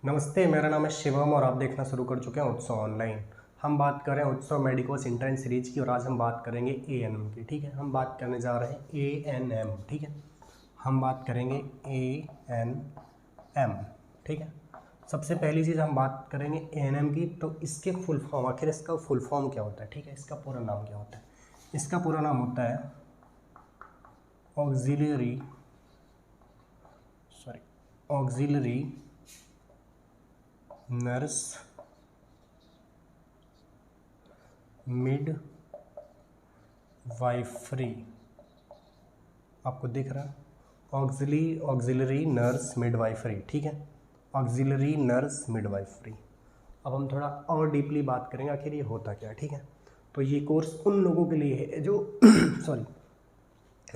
नमस्ते, मेरा नाम है शिवम और आप देखना शुरू कर चुके हैं उत्सव ऑनलाइन। हम बात कर रहे हैं उत्सव मेडिकोस इंटर्न सीरीज की और आज हम बात करेंगे एएनएम की। ठीक है, हम बात करने जा रहे हैं एएनएम। ठीक है, हम बात करेंगे एएनएम। ठीक है, सबसे पहली चीज़ हम बात करेंगे एएनएम की, तो इसके फुल फॉर्म, आखिर इसका फुल फॉर्म क्या होता है। ठीक है, इसका पूरा नाम क्या होता है। इसका पूरा नाम होता है ऑक्सिलरी नर्स मिड वाइफरी। आपको दिख रहा है ऑक्सिलरी नर्स मिड वाइफरी। ठीक है, ऑक्सिलरी नर्स मिड वाइफरी। अब हम थोड़ा और डीपली बात करेंगे आखिर ये होता क्या है। ठीक है, तो ये कोर्स उन लोगों के लिए है जो सॉरी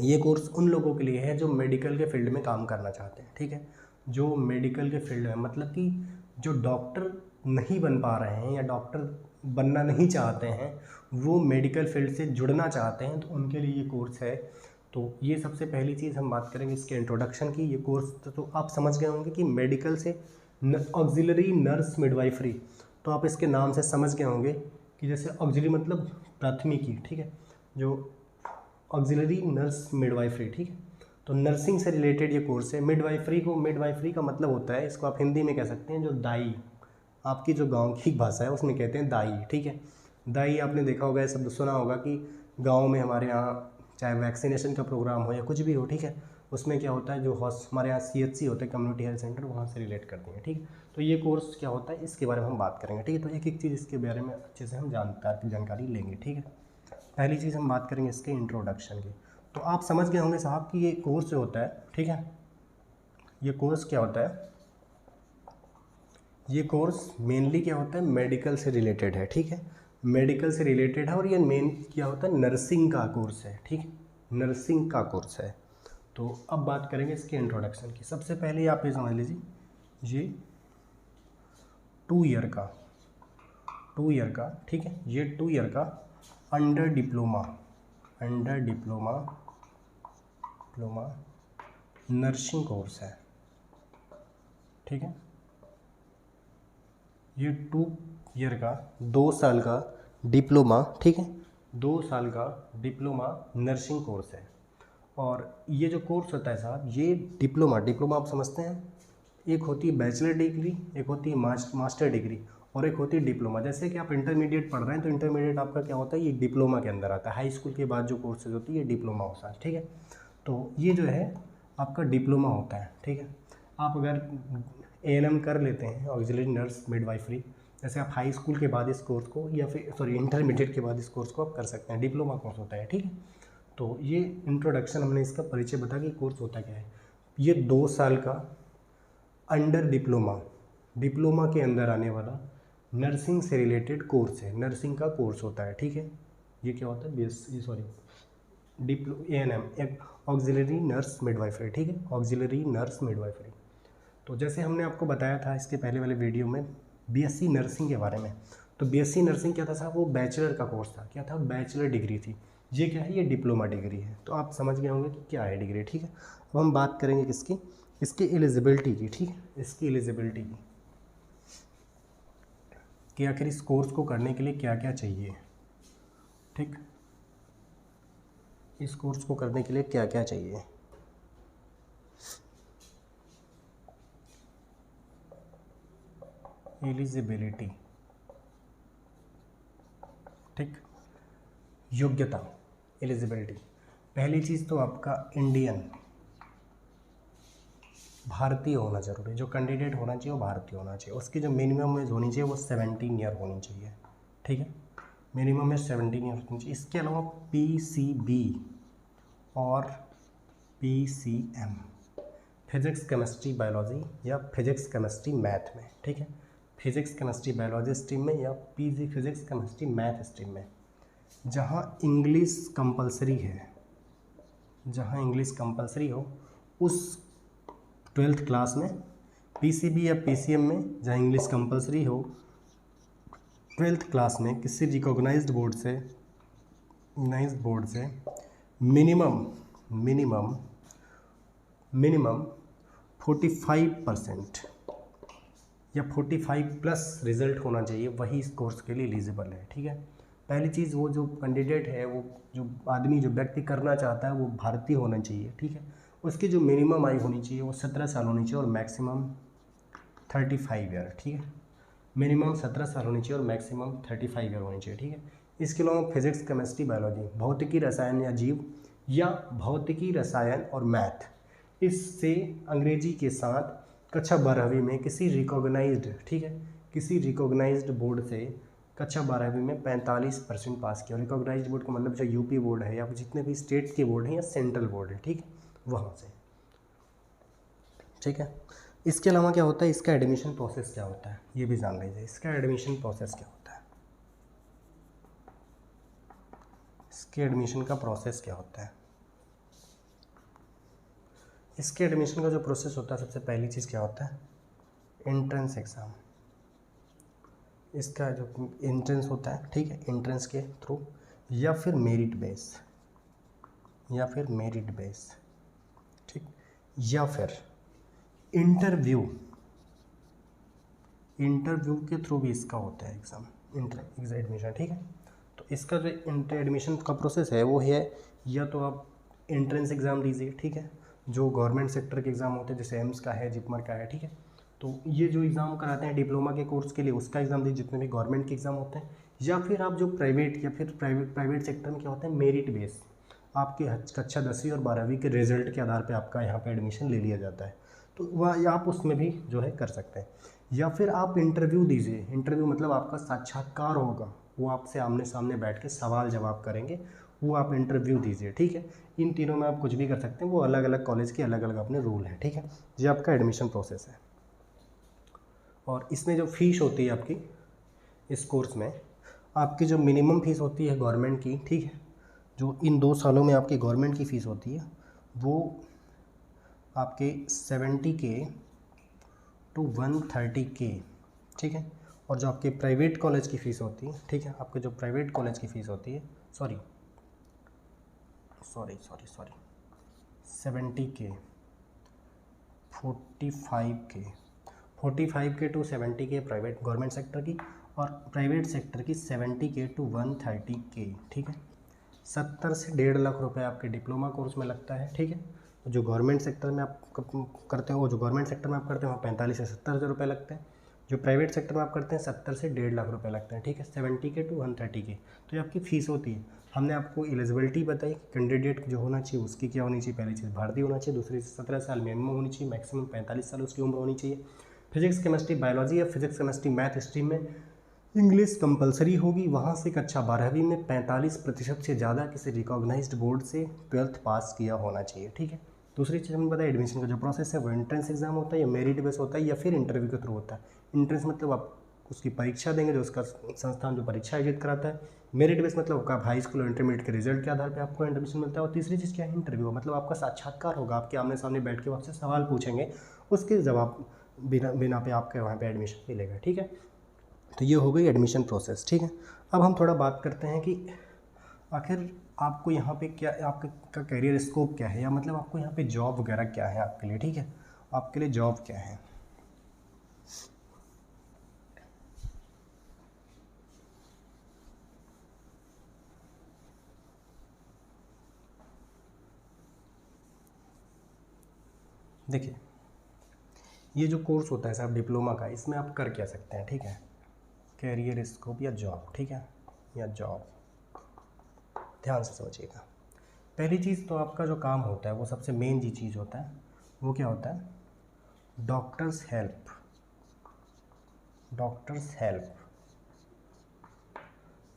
ये कोर्स उन लोगों के लिए है जो मेडिकल के फील्ड में काम करना चाहते हैं। ठीक है, जो मेडिकल के फील्ड में, मतलब कि जो डॉक्टर नहीं बन पा रहे हैं या डॉक्टर बनना नहीं चाहते हैं, वो मेडिकल फील्ड से जुड़ना चाहते हैं, तो उनके लिए ये कोर्स है। तो ये सबसे पहली चीज़ हम बात करेंगे इसके इंट्रोडक्शन की। ये कोर्स तो आप समझ गए होंगे कि मेडिकल से ऑक्सिलरी नर्स मिडवाइफरी, तो आप इसके नाम से समझ गए होंगे कि जैसे ऑक्सिलरी मतलब प्राथमिकी। ठीक है, जो ऑक्सिलरी नर्स मिडवाइफरी। ठीक है, तो नर्सिंग से रिलेटेड ये कोर्स है। मिडवाइफरी का मतलब होता है, इसको आप हिंदी में कह सकते हैं जो दाई, आपकी जो गांव की भाषा है उसमें कहते हैं दाई। ठीक है, दाई आपने देखा होगा, ये शब्द सुना होगा कि गांव में हमारे यहाँ चाहे वैक्सीनेशन का प्रोग्राम हो या कुछ भी हो, ठीक है, उसमें क्या होता है, जो हमारे यहाँ CHC होते हैं, कम्युनिटी हेल्थ सेंटर, वहाँ से रिलेट करते हैं। ठीक है, तो ये कोर्स क्या होता है इसके बारे में हम बात करेंगे। ठीक है, तो एक एक चीज़ इसके बारे में अच्छे से हम जानकारी लेंगे। ठीक है, पहली चीज़ हम बात करेंगे इसके इंट्रोडक्शन की। तो आप समझ गए होंगे साहब कि ये कोर्स जो होता है, ठीक है, ये कोर्स क्या होता है। ये कोर्स मेनली क्या होता है, मेडिकल से रिलेटेड है। ठीक है, मेडिकल से रिलेटेड है और ये मेन क्या होता है, नर्सिंग का कोर्स है। ठीक है, नर्सिंग का कोर्स है। तो अब बात करेंगे इसके इंट्रोडक्शन की। सबसे पहले आप ये समझ लीजिए, ये 2 ईयर का, ठीक है, ये 2 ईयर का अंडर डिप्लोमा नर्सिंग कोर्स है। ठीक है, ये 2 ईयर का 2 साल का डिप्लोमा, ठीक है, 2 साल का डिप्लोमा नर्सिंग कोर्स है। और ये जो कोर्स होता है साहब, ये डिप्लोमा आप समझते हैं, एक होती है बैचलर डिग्री, एक होती है मास्टर डिग्री, और एक होती है डिप्लोमा। जैसे कि आप इंटरमीडिएट पढ़ रहे हैं तो इंटरमीडिएट आपका क्या होता है, ये डिप्लोमा के अंदर आता है। हाई स्कूल के बाद जो कोर्सेज होती है ये डिप्लोमा होता है। ठीक है, तो ये जो है आपका डिप्लोमा होता है। ठीक है, आप अगर ANM कर लेते हैं, ऑक्सिलरी नर्स मिडवाइफरी, जैसे आप हाई स्कूल के बाद इस कोर्स को या फिर इंटरमीडिएट के बाद इस कोर्स को आप कर सकते हैं। डिप्लोमा कोर्स होता है। ठीक है, तो ये इंट्रोडक्शन हमने इसका परिचय बता कि कोर्स होता क्या है। ये 2 साल का अंडर डिप्लोमा के अंदर आने वाला नर्सिंग से रिलेटेड कोर्स है। नर्सिंग का कोर्स होता है। ठीक है, ये क्या होता है, ANM, एक ऑक्सिलरी नर्स मिडवाइफरी। ठीक है, ऑक्सिलरी नर्स मिडवाइफरी। तो जैसे हमने आपको बताया था इसके पहले वाले वीडियो में BSc नर्सिंग के बारे में, तो BSc नर्सिंग क्या था साहब, वो बैचलर का कोर्स था। क्या था, बैचलर डिग्री थी। ये क्या है, ये डिप्लोमा डिग्री है। तो आप समझ गए होंगे कि क्या है डिग्री। ठीक है, अब हम बात करेंगे किसकी, इसकी एलिजिबिलिटी की। ठीक है, इसकी एलिजिबिलिटी की कि आखिर इस कोर्स को करने के लिए क्या क्या चाहिए। ठीक, इस कोर्स को करने के लिए क्या क्या चाहिए। एलिजिबिलिटी, ठीक, योग्यता, एलिजिबिलिटी। पहली चीज़ तो आपका इंडियन, भारतीय होना जरूरी, जो कैंडिडेट होना चाहिए वो भारतीय होना चाहिए। उसकी जो मिनिमम एज होनी चाहिए वो 17 ईयर होनी चाहिए। ठीक है, मिनिमम एज 17 ईयर होनी चाहिए। इसके अलावा PCB और PCM, फिजिक्स केमिस्ट्री बायोलॉजी या फिजिक्स केमिस्ट्री मैथ में। ठीक है, फिजिक्स केमिस्ट्री बायोलॉजी स्ट्रीम में या PG physics chemistry math stream में। जहाँ इंग्लिश कंपलसरी हो उस 12th क्लास में, PCB या PCM में जहाँ इंग्लिश कंपलसरी हो 12th क्लास में, किसी रिकॉग्नाइज्ड बोर्ड से मिनिमम 45% या 45 प्लस रिजल्ट होना चाहिए, वही इस कोर्स के लिए एलिजिबल है। ठीक है, पहली चीज़ वो जो कैंडिडेट है, वो जो आदमी जो व्यक्ति करना चाहता है वो भारतीय होना चाहिए। ठीक है, उसकी जो मिनिमम आयु होनी चाहिए वो 17 साल होनी चाहिए और मैक्सिमम 35 ईयर। ठीक है, मिनिमम 17 साल होनी चाहिए और मैक्सिमम 35 ईयर होनी चाहिए। ठीक है, इसके अलावा फिजिक्स, केमिस्ट्री, बायोलॉजी, भौतिकी, रसायन या जीव या भौतिकी, रसायन और मैथ, इससे अंग्रेजी के साथ कक्षा 12वीं में किसी रिकॉग्नाइज्ड, ठीक है, किसी रिकॉग्नाइज्ड बोर्ड से कक्षा 12वीं में 45% पास किया। रिकॉग्नाइज्ड बोर्ड का मतलब जो यूपी बोर्ड है या जितने भी स्टेट के बोर्ड हैं या सेंट्रल बोर्ड है, ठीक है, वहाँ से। ठीक है, इसके अलावा क्या होता है, इसका एडमिशन प्रोसेस क्या होता है ये भी जान लीजिए। इसका एडमिशन प्रोसेस क्या होता है, इसके एडमिशन का प्रोसेस क्या होता है। इसके एडमिशन का जो प्रोसेस होता है, सबसे पहली चीज़ क्या होता है, एंट्रेंस एग्ज़ाम। इसका जो एंट्रेंस होता है, ठीक है, एंट्रेंस के थ्रू या फिर मेरिट बेस, या फिर मेरिट बेस, ठीक, या फिर इंटरव्यू, इंटरव्यू के थ्रू भी इसका होता है एग्ज़ाम, इंटर एडमिशन। ठीक है, तो इसका जो इंटर एडमिशन का प्रोसेस है वो है, या तो आप एंट्रेंस एग्ज़ाम दीजिए, ठीक है, जो गवर्नमेंट सेक्टर के एग्ज़ाम होते हैं, जैसे एम्स का है, जिपमर का है, ठीक है, तो ये जो एग्ज़ाम कराते हैं डिप्लोमा के कोर्स के लिए, उसका एग्ज़ाम दीजिए, जितने भी गवर्नमेंट के एग्ज़ाम होते हैं, या फिर आप जो प्राइवेट या फिर प्राइवेट सेक्टर में क्या होता है, मेरिट बेस, आपके कक्षा 10वीं और 12वीं के रिजल्ट के आधार पर आपका यहाँ पर एडमिशन ले लिया जाता है, तो वह आप उसमें भी जो है कर सकते हैं। या फिर आप इंटरव्यू दीजिए, इंटरव्यू मतलब आपका साक्षात्कार होगा, वो आपसे आमने सामने बैठ के सवाल जवाब करेंगे, वो आप इंटरव्यू दीजिए। ठीक है, इन तीनों में आप कुछ भी कर सकते हैं, वो अलग अलग कॉलेज के अलग अलग अपने रूल हैं। ठीक है, ये आपका एडमिशन प्रोसेस है। और इसमें जो फीस होती है आपकी, इस कोर्स में आपकी जो मिनिमम फीस होती है गवर्नमेंट की, ठीक है, जो इन 2 सालों में आपकी गवर्नमेंट की फ़ीस होती है वो आपके 70K टू 130K, ठीक है, और जो आपके प्राइवेट कॉलेज की फ़ीस होती है, ठीक है, आपके जो प्राइवेट कॉलेज की फ़ीस होती है, sorry 70K 45K to 70K private government sector की, और प्राइवेट सेक्टर की 70K टू 130K। ठीक है, 70 से 1.5 लाख रुपए आपके डिप्लोमा कोर्स में लगता है। ठीक है, जो गवर्नमेंट सेक्टर में आप करते हो, जो गवर्नमेंट सेक्टर में आप करते हो वहाँ 45 से 70 हज़ार रुपये लगते हैं। जो प्राइवेट सेक्टर में आप करते हैं 70 से 1.5 लाख रुपए लगते हैं। ठीक है, 70K टू 130K, तो ये आपकी फ़ीस होती है। हमने आपको एलिजिबिलिटी बताई, कैंडिडेट जो होना चाहिए उसकी क्या होनी चाहिए, पहली चीज़ भारतीय होना चाहिए, दूसरी 17 साल मिनिमम होनी चाहिए, मैक्सिमम 45 साल उसकी उम्र होनी चाहिए। फिजिक्स, केमिस्ट्री, बायोलॉजी या फिजिक्स, केमिस्ट्री, मैथ स्ट्रीम में इंग्लिश कंपलसरी होगी। वहाँ से कक्षा 12वीं में 45% से ज़्यादा किसी रिकॉग्नाइज्ड बोर्ड से 12th पास किया होना चाहिए। ठीक है, दूसरी चीज़ हमने बताया, एडमिशन का जो प्रोसेस है वो एंट्रेंस एग्जाम होता है या मेरिट बेस होता है या फिर इंटरव्यू के थ्रू होता है। एंट्रेंस मतलब आप उसकी परीक्षा देंगे, जो उसका संस्थान जो परीक्षा आयोजित कराता है। मेरिट बेस मतलब आप हाई स्कूल और इंटरमीडिएट के रिजल्ट के आधार पर आपको एडमिशन मिलता है। और तीसरी चीज़ क्या है, इंटरव्यू, मतलब आपका साक्षात्कार होगा, आपके आमने सामने बैठ के आपसे सवाल पूछेंगे, उसके जवाब बिना पे आपके वहाँ पे एडमिशन मिलेगा। ठीक है, तो ये हो गई एडमिशन प्रोसेस। ठीक है, अब हम थोड़ा बात करते हैं कि आखिर आपको यहाँ पे क्या, आपका करियर स्कोप क्या है, या मतलब आपको यहाँ पे जॉब वगैरह क्या है आपके लिए। ठीक है, आपके लिए जॉब क्या है। देखिए, ये जो कोर्स होता है साहब डिप्लोमा का, इसमें आप कर क्या सकते हैं। ठीक है, कैरियर स्कोप या जॉब, ठीक है, या जॉब, ध्यान से समझिएगा। पहली चीज़ तो आपका जो काम होता है वो सबसे मेन जी चीज़ होता है, वो क्या होता है, doctors help, doctors help,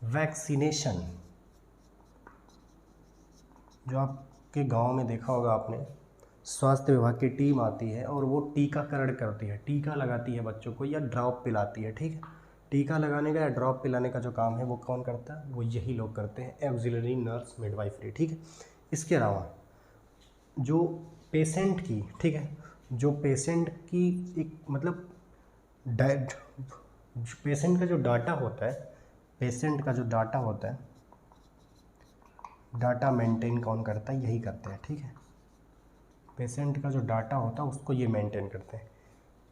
vaccination. जो आपके गांव में देखा होगा आपने, स्वास्थ्य विभाग की टीम आती है और वो टीकाकरण करती है, टीका लगाती है बच्चों को या ड्रॉप पिलाती है। ठीक है, टीका लगाने का या ड्रॉप पिलाने का जो काम है वो कौन करता है, वो यही लोग करते हैं, ऑक्सिलरी नर्स मिडवाइफरी। ठीक है, इसके अलावा जो पेशेंट की, ठीक है, जो पेशेंट की एक मतलब पेशेंट का जो डाटा होता है, पेशेंट का जो डाटा होता है, डाटा मेंटेन कौन करता है, यही करते हैं। ठीक है, पेशेंट का जो डाटा होता है उसको ये मेंटेन करते हैं।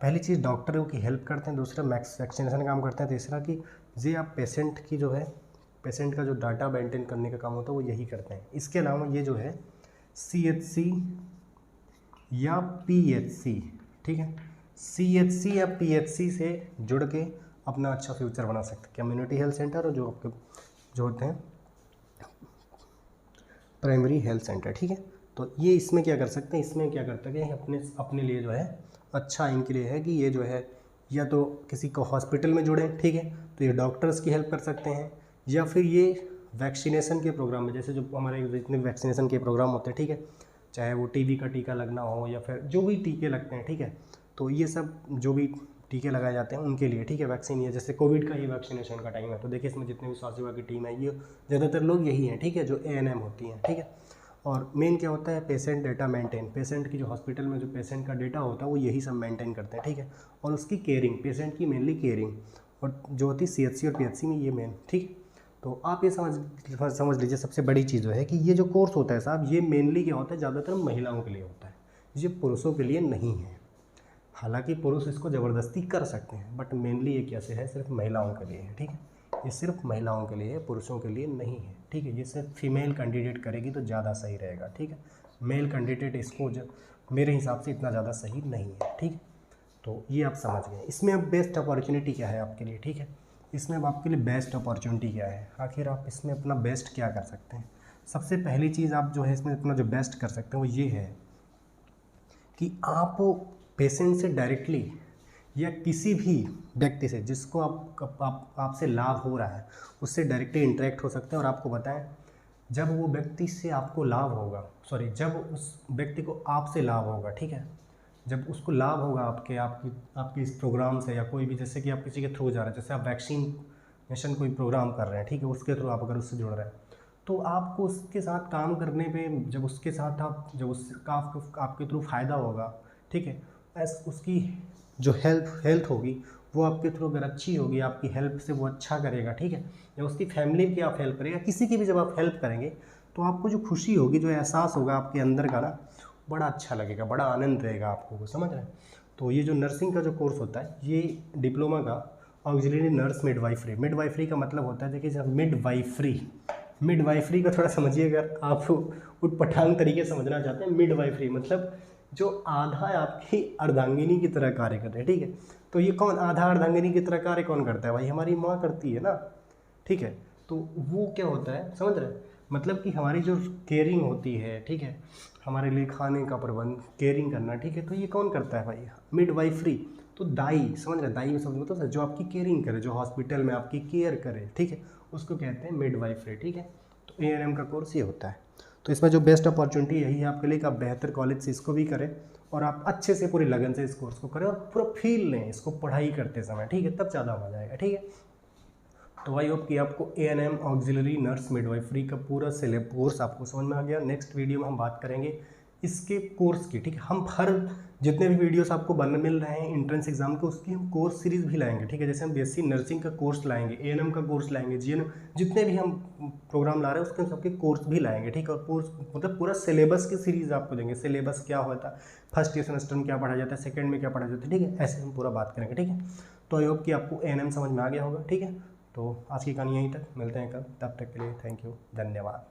पहली चीज़ डॉक्टरों की हेल्प करते हैं, दूसरा वैक्सीनेशन का काम करते हैं, तीसरा कि ये आप पेशेंट की जो है पेशेंट का जो डाटा मेंटेन करने का काम होता है वो यही करते हैं। इसके अलावा ये जो है CHC या PHC, ठीक है, CHC या PHC से जुड़ के अपना अच्छा फ्यूचर बना सकते हैं, कम्युनिटी हेल्थ सेंटर और जो आपके जो होते हैं प्राइमरी हेल्थ सेंटर, ठीक है। तो ये इसमें क्या कर सकते हैं, इसमें क्या करते हैं अपने अपने लिए जो है अच्छा इनके लिए है कि ये जो है या तो किसी को हॉस्पिटल में जुड़े, ठीक है, तो ये डॉक्टर्स की हेल्प कर सकते हैं, या फिर ये वैक्सीनेशन के प्रोग्राम में, जैसे जो हमारे जितने वैक्सीनेशन के प्रोग्राम होते हैं, ठीक है, चाहे वो टीबी का टीका लगना हो या फिर जो भी टीके लगते हैं, ठीक है, तो ये सब जो भी टीके लगाए जाते हैं उनके लिए, ठीक है, वैक्सीन है। जैसे कोविड का ये वैक्सीनेशन का टाइम है, तो देखिए इसमें जितने भी स्वास्थ्य विभाग की टीम है ये ज़्यादातर लोग यही हैं, ठीक है, जो ANM होती हैं, ठीक है। और मेन क्या होता है, पेशेंट डेटा मेंटेन, पेशेंट की जो हॉस्पिटल में जो पेशेंट का डेटा होता है वो यही सब मेंटेन करते हैं, ठीक है, और उसकी केयरिंग, पेशेंट की मेनली केयरिंग, और जो होती है CHC और PHC में ये मेन, ठीक। तो आप ये समझ लीजिए सबसे बड़ी चीज़ जो है कि ये जो कोर्स होता है साहब, ये मेनली क्या होता है, ज़्यादातर महिलाओं के लिए होता है, ये पुरुषों के लिए नहीं है। हालांकि पुरुष इसको ज़बरदस्ती कर सकते हैं, बट मेनली ये कैसे है, सिर्फ महिलाओं के लिए है, ठीक है, ये सिर्फ महिलाओं के लिए है, पुरुषों के लिए नहीं है, ठीक है। ये सिर्फ फीमेल कैंडिडेट करेगी तो ज़्यादा सही रहेगा, ठीक है। मेल कैंडिडेट इसको मेरे हिसाब से इतना ज़्यादा सही नहीं है, ठीक है। तो ये आप समझ गए। इसमें अब बेस्ट अपॉर्चुनिटी क्या है आपके लिए, ठीक है, इसमें अब आपके लिए बेस्ट अपॉर्चुनिटी क्या है, आखिर आप इसमें अपना बेस्ट क्या कर सकते हैं। सबसे पहली चीज़ आप जो है इसमें अपना जो बेस्ट कर सकते हैं वो ये है कि आप पेशेंट से डायरेक्टली या किसी भी व्यक्ति से जिसको आपसे लाभ हो रहा है उससे डायरेक्टली इंटरेक्ट हो सकते हैं, और आपको बताएं जब वो व्यक्ति से आपको लाभ होगा, जब उस व्यक्ति को आपसे लाभ होगा, ठीक है, जब उसको लाभ होगा आपकी इस प्रोग्राम से, या कोई भी, जैसे कि आप किसी के थ्रू जा रहे हैं, जैसे आप वैक्सीनेशन कोई प्रोग्राम कर रहे हैं, ठीक है, उसके थ्रू आप अगर उससे जुड़ रहे हैं तो आपको उसके साथ काम करने पे जब उसके साथ जब उसका आपके थ्रू फ़ायदा होगा, ठीक है, उसकी जो हेल्थ होगी वो आपके थ्रू अगर अच्छी होगी, आपकी हेल्प से वो अच्छा करेगा, ठीक है, या उसकी फैमिली की आप हेल्प करेगा, किसी की भी जब आप हेल्प करेंगे तो आपको जो खुशी होगी, जो एहसास होगा आपके अंदर का ना, बड़ा अच्छा लगेगा, बड़ा आनंद रहेगा आपको, समझ रहे हैं। तो ये जो नर्सिंग का जो कोर्स होता है, ये डिप्लोमा का ऑक्सिलरी नर्स मिडवाइफरी, मिडवाइफरी का मतलब होता है, देखिए जब मिडवाइफरी का थोड़ा समझिए, अगर आप उटपटांग तरीके से समझना चाहते हैं, मिडवाइफरी मतलब जो आधा आपकी अर्धांगिनी की तरह कार्य करते हैं, ठीक है। तो ये कौन आधा अर्धांगिनी की तरह कार्य कौन करता है भाई, हमारी माँ करती है ना, ठीक है। तो वो क्या होता है, समझ रहे हैं, मतलब कि हमारी जो केयरिंग होती है, ठीक है, हमारे लिए खाने का प्रबंध, केयरिंग करना, ठीक है, तो ये कौन करता है भाई, मिडवाइफरी। तो दाई, समझ रहे, दाई में समझ मतलब जो आपकी केयरिंग करे, जो हॉस्पिटल में आपकी केयर करे, ठीक है, उसको कहते हैं मिडवाइफरी, ठीक है। तो ANM का कोर्स ये होता है। तो इसमें जो बेस्ट अपॉर्चुनिटी यही है आपके लिए कि आप बेहतर कॉलेज से इसको भी करें और आप अच्छे से पूरी लगन से इस कोर्स को करें और पूरा फील लें इसको पढ़ाई करते समय, ठीक है, तब ज़्यादा मजा आएगा, ठीक है। तो आई होप कि आपको ANM ऑक्सिलरी नर्स मिडवाइफरी का पूरा कोर्स आपको समझ में आ गया। नेक्स्ट वीडियो में हम बात करेंगे इसके कोर्स की, ठीक है, हम हर जितने भी वीडियोस आपको मिल रहे हैं एंट्रेंस एग्जाम के, उसकी हम कोर्स सीरीज़ भी लाएंगे, ठीक है, जैसे हम BSc नर्सिंग का कोर्स लाएंगे, ANM का कोर्स लाएंगे, GNM, जितने भी हम प्रोग्राम ला रहे हैं उसके सबके कोर्स भी लाएंगे, ठीक है, और कोर्स मतलब पूरा सिलेबस की सीरीज़ आपको देंगे, सिलेबस क्या होता है, फर्स्ट ईयर सेमेस्टर में क्या पढ़ाया जाता है, सेकेंड में क्या पढ़ाया जाता है, ठीक है, ऐसे हम पूरा बात करेंगे, ठीक है। तो आई होप कि आपको ANM समझ में आ गया होगा, ठीक है। तो आज की कहानी यहीं तक, मिलते हैं कल, तब तक के लिए थैंक यू, धन्यवाद।